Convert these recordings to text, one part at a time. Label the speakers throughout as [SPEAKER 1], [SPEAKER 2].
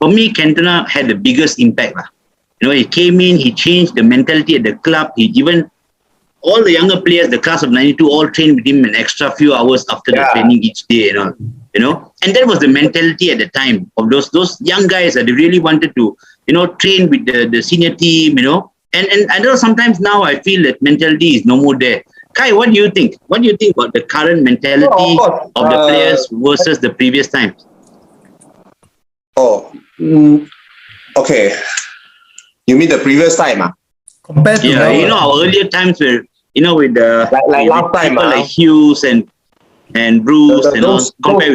[SPEAKER 1] for me, Cantona had the biggest impact. He came in, he changed the mentality at the club. He even all the younger players, the class of '92, all trained with him an extra few hours after the training each day. And that was the mentality at the time of those young guys that they really wanted to, train with the senior team. And I know sometimes now I feel that mentality is no more there. Kai, what do you think? What do you think about the current mentality of the players versus the previous times?
[SPEAKER 2] Okay. You mean the previous time?
[SPEAKER 3] Compared to
[SPEAKER 1] our earlier times where, with the
[SPEAKER 2] like last time,
[SPEAKER 1] people like Hughes and Bruce
[SPEAKER 2] those time,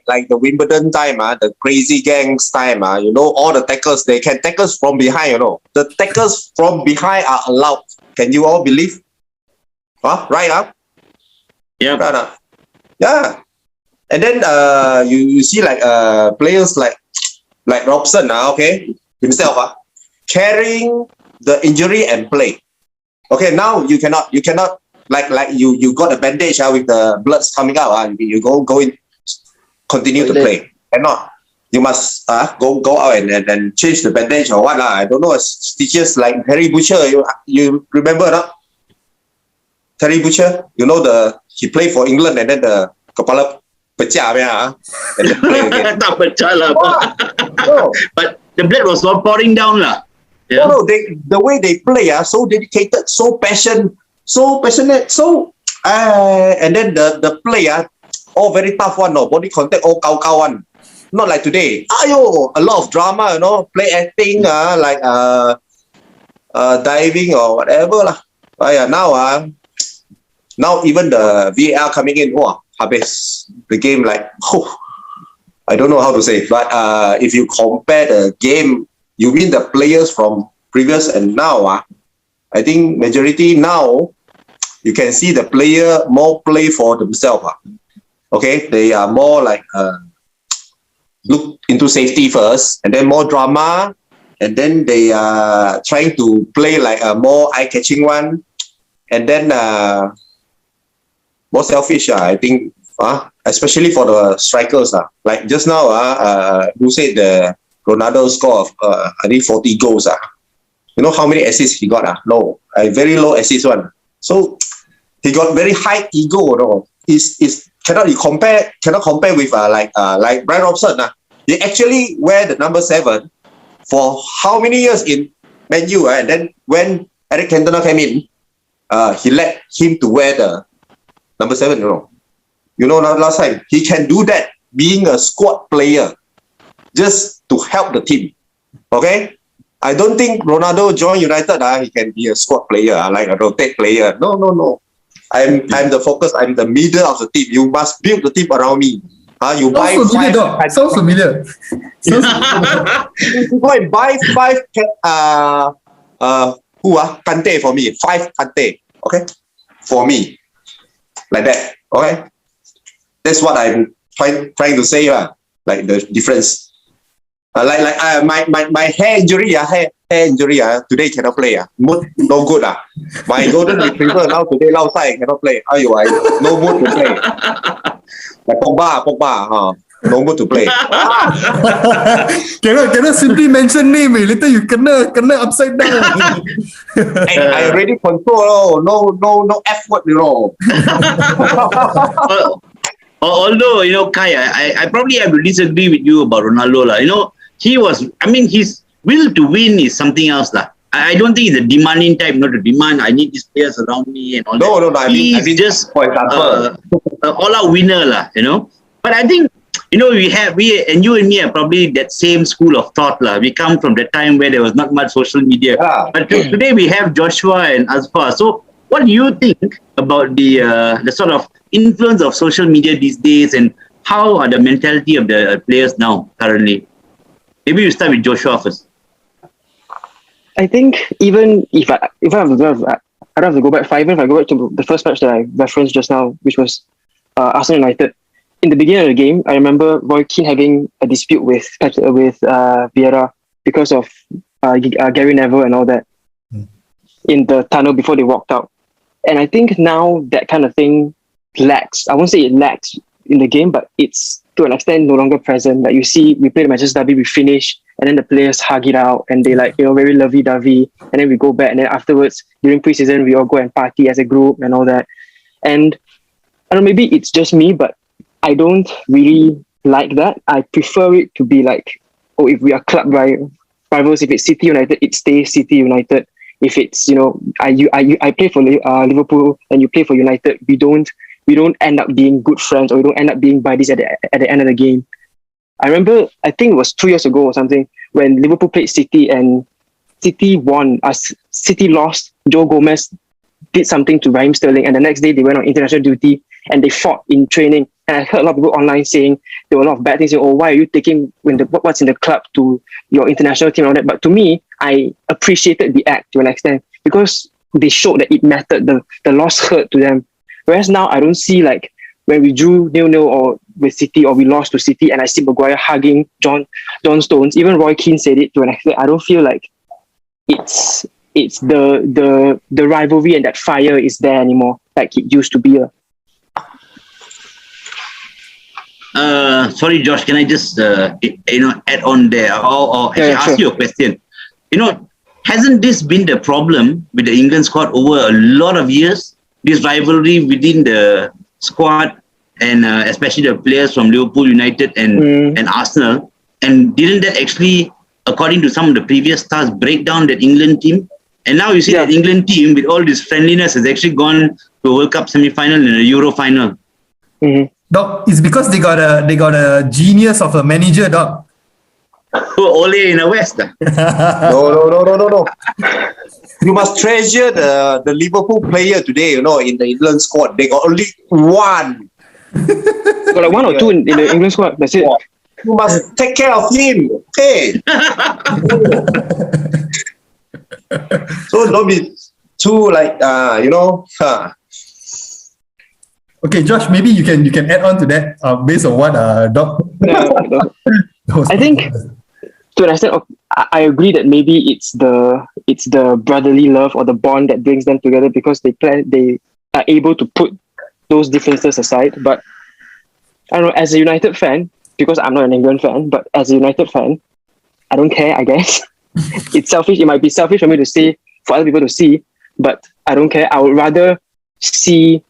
[SPEAKER 2] like the Wimbledon time, the crazy gangs time, all the tackles, they can tackle from behind, The tackles from behind are allowed. Can you all believe? Right?
[SPEAKER 1] Yeah.
[SPEAKER 2] Right, yeah. And then you see like players like Robson, himself, carrying the injury and play. Okay, now you cannot like you got a bandage with the bloods coming out. You go in, continue to play. Cannot. You must go out and change the bandage or what. I don't know. Teachers like Harry Butcher, you remember that? Terry Butcher, he played for England and then the kepala pecah and then play again.
[SPEAKER 1] Tak pecah lah. But the blood was all pouring down lah.
[SPEAKER 2] Yeah. No, the way they play so dedicated, so passionate, and then the play all very tough one, body contact all cow one. Not like today. A lot of drama, play acting, like diving or whatever lah. Now even the VAR coming in, habis the game like, I don't know how to say, but if you compare the game, you mean the players from previous and now, I think majority now, you can see the player more play for themselves. Okay, they are more like look into safety first, and then more drama, and then they are trying to play like a more eye-catching one, and then more selfish, I think, especially for the strikers. Like just now, who said the Ronaldo score of I think 40 goals. You know how many assists he got? Low, a very low assist one. So he got very high ego. Cannot compare with like Brian Robson. He actually wear the number 7 for how many years in Man U, and then when Eric Cantona came in, he let him to wear the number 7. Last time he can do that being a squad player, just to help the team. Okay, I don't think Ronaldo join United. He can be a squad player, like a rotate player. No. I'm the focus. I'm the middle of the team. You must build the team around me. You buy five.
[SPEAKER 3] Sounds familiar.
[SPEAKER 2] You go and buy 5. Kante for me. 5 Kante. Okay, for me, like that. Okay, that's what I'm trying to say. Like the difference. My hair injury, today cannot play. Mood no good. My golden retriever now today outside cannot play. No mood to play. Like Pogba, no mood to play.
[SPEAKER 3] Cannot simply mention name. Later you kena upside down.
[SPEAKER 2] I already control. No F word,
[SPEAKER 1] Although, Kai, I probably have to disagree with you about Ronaldo. His will to win is something else. I don't think he's a demanding type, not to demand, I need these players around me and all that.
[SPEAKER 2] No,
[SPEAKER 1] he's just all-out winner, But I think, we and you and me are probably that same school of thought. We come from the time where there was not much social media. But today we have Joshua and Azfar. So what do you think about the sort of influence of social media these days, and how are the mentality of the players now currently? Maybe you start with Joshua first.
[SPEAKER 4] I think even if I have to go back 5 years, if I go back to the first match that I referenced just now, which was Arsenal United. In the beginning of the game, I remember Roy Keane having a dispute with Vieira because of Gary Neville and all that in the tunnel before they walked out. And I think now that kind of thing lacks. I won't say it lacks in the game, but it's to an extent no longer present. Like you see, we play the Manchester derby, we finish, and then the players hug it out, and they like very lovey-dovey, and then we go back, and then afterwards during preseason we all go and party as a group and all that. And I don't know, maybe it's just me, but I don't really like that. I prefer it to be like, oh, if we are club rivals, if it's City United, it stays City United. If it's I play for Liverpool and you play for United, we don't end up being good friends, or we don't end up being buddies at the end of the game. I remember, I think it was 2 years ago or something, when Liverpool played City and City won. City lost. Joe Gomez did something to Raheem Sterling, and the next day they went on international duty and they fought in training. And I heard a lot of people online saying there were a lot of bad things. Saying, oh, why are you taking what's in the club to your international team and all that? But to me, I appreciated the act to an extent because they showed that it mattered. The loss hurt to them. Whereas now I don't see, like when we drew 0-0 or with City, or we lost to City, and I see Maguire hugging John Stones. Even Roy Keane said it to an extent. I don't feel like it's the rivalry and that fire is there anymore like it used to be.
[SPEAKER 1] Sorry, Josh, can I just add on there, or actually ask you a question? Hasn't this been the problem with the England squad over a lot of years? This rivalry within the squad, and especially the players from Liverpool, United, and Arsenal. And didn't that actually, according to some of the previous stars, break down that England team? And now you see that England team, with all this friendliness, has actually gone to a World Cup semi-final and a Euro final.
[SPEAKER 4] Mm-hmm.
[SPEAKER 3] Doc, it's because they got a genius of a manager, Doc.
[SPEAKER 1] Ole in the West.
[SPEAKER 2] No. You must treasure the Liverpool player today, in the England squad. They got only one.
[SPEAKER 4] Got like one or two in the England squad. That's it.
[SPEAKER 2] You must take care of him. Okay. So don't be too
[SPEAKER 3] Okay, Josh, maybe you can add on to that based on what Doc.
[SPEAKER 4] No. I think to an extent, I agree that maybe it's the brotherly love or the bond that brings them together, because they are able to put those differences aside. But I don't know, as a United fan, because I'm not an England fan, but as a United fan, I don't care, I guess. It's selfish. It might be selfish for me to say, for other people to see, but I don't care. I would rather see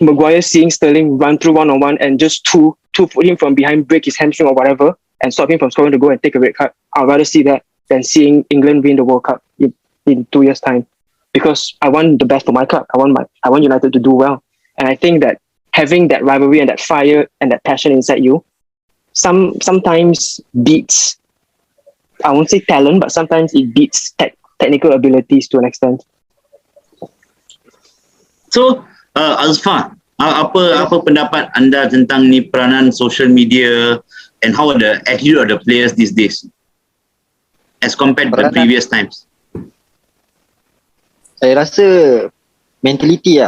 [SPEAKER 4] Maguire seeing Sterling run through one-on-one and just two put him from behind, break his hamstring or whatever, and stop him from scoring the goal and take a red card. I'd rather see that than seeing England win the World Cup in 2 years' time, because I want the best for my club. I want United to do well, and I think that having that rivalry and that fire and that passion inside you sometimes beats, I won't say talent, but sometimes it beats technical abilities to an extent.
[SPEAKER 1] So, Azfar, apa pendapat anda tentang ni peranan social media and how the attitude of the players these days as compared to the previous times?
[SPEAKER 5] Saya rasa mentality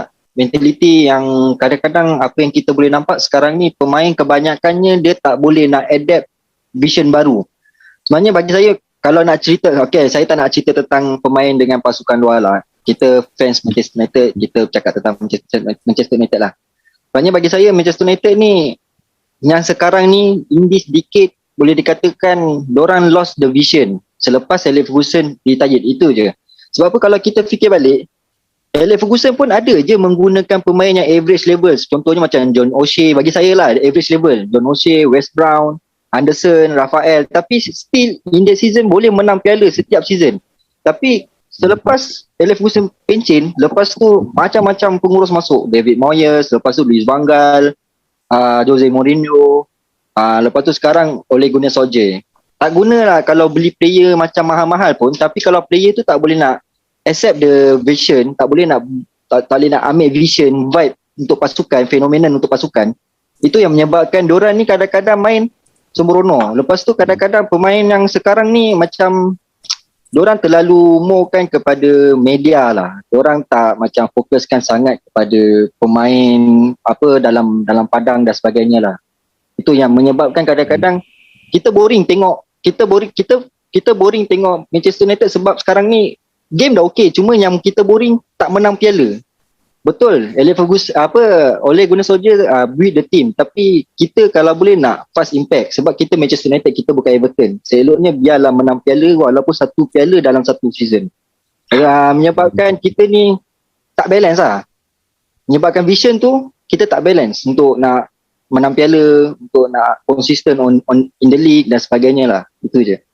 [SPEAKER 5] yang kadang-kadang apa yang kita boleh nampak sekarang ni, pemain kebanyakannya dia tak boleh nak adapt vision baru. Sebenarnya bagi saya, kalau nak cerita, saya tak nak cerita tentang pemain dengan pasukan luar lah. Kita fans Manchester United, kita cakap tentang Manchester United lah. Sebenarnya bagi saya, Manchester United ni, yang sekarang ni, in this decade, boleh dikatakan dorang lost the vision selepas Alex Ferguson retired. Itu je. Sebab apa, kalau kita fikir balik, Alex Ferguson pun ada je menggunakan pemain yang average level. Contohnya macam John O'Shea, bagi saya lah, average level. John O'Shea, West Brown, Anderson, Rafael. Tapi still, in the season boleh menang piala setiap season. Tapi selepas Alex Ferguson pencin, lepas tu macam-macam pengurus masuk. David Moyes, lepas tu Luis Van Gaal, Jose Mourinho, lepas tu sekarang Ole Gunnar Solskjaer. Tak gunalah kalau beli player macam mahal-mahal pun, tapi kalau player tu tak boleh nak accept the vision, tak boleh nak ambil vision, vibe untuk pasukan, fenomenon untuk pasukan, itu yang menyebabkan diorang ni kadang-kadang main sembrono. Lepas tu kadang-kadang pemain yang sekarang ni macam diorang terlalu morekan kepada media lah. Diorang tak macam fokuskan sangat kepada pemain apa dalam padang dan sebagainya lah. Itu yang menyebabkan kadang-kadang kita boring tengok Manchester United, sebab sekarang ni game dah okey, cuma yang kita boring tak menang piala. Betul, Alex Ferguson Ole Gunnar Solskjaer build the team, tapi kita kalau boleh nak fast impact, sebab kita Manchester United, kita bukan Everton. Seloknya biarlah menang piala walaupun satu piala dalam satu season. Menyebabkan kita ni tak balance lah. Menyebabkan vision tu kita tak balance untuk nak menang piala, untuk nak consistent on in the league dan sebagainya lah. Itu je.